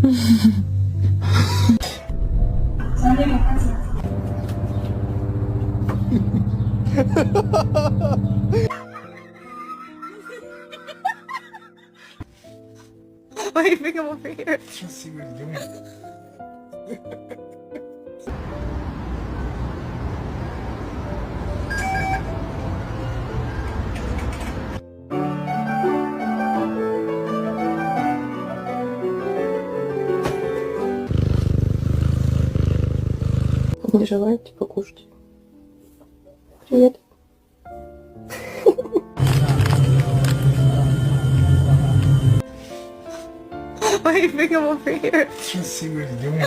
Why do you think I'm over here? Let's see what he's doing. Не желаете покушать? Привет. Why do you think I'm over here? Let's see what he's doing.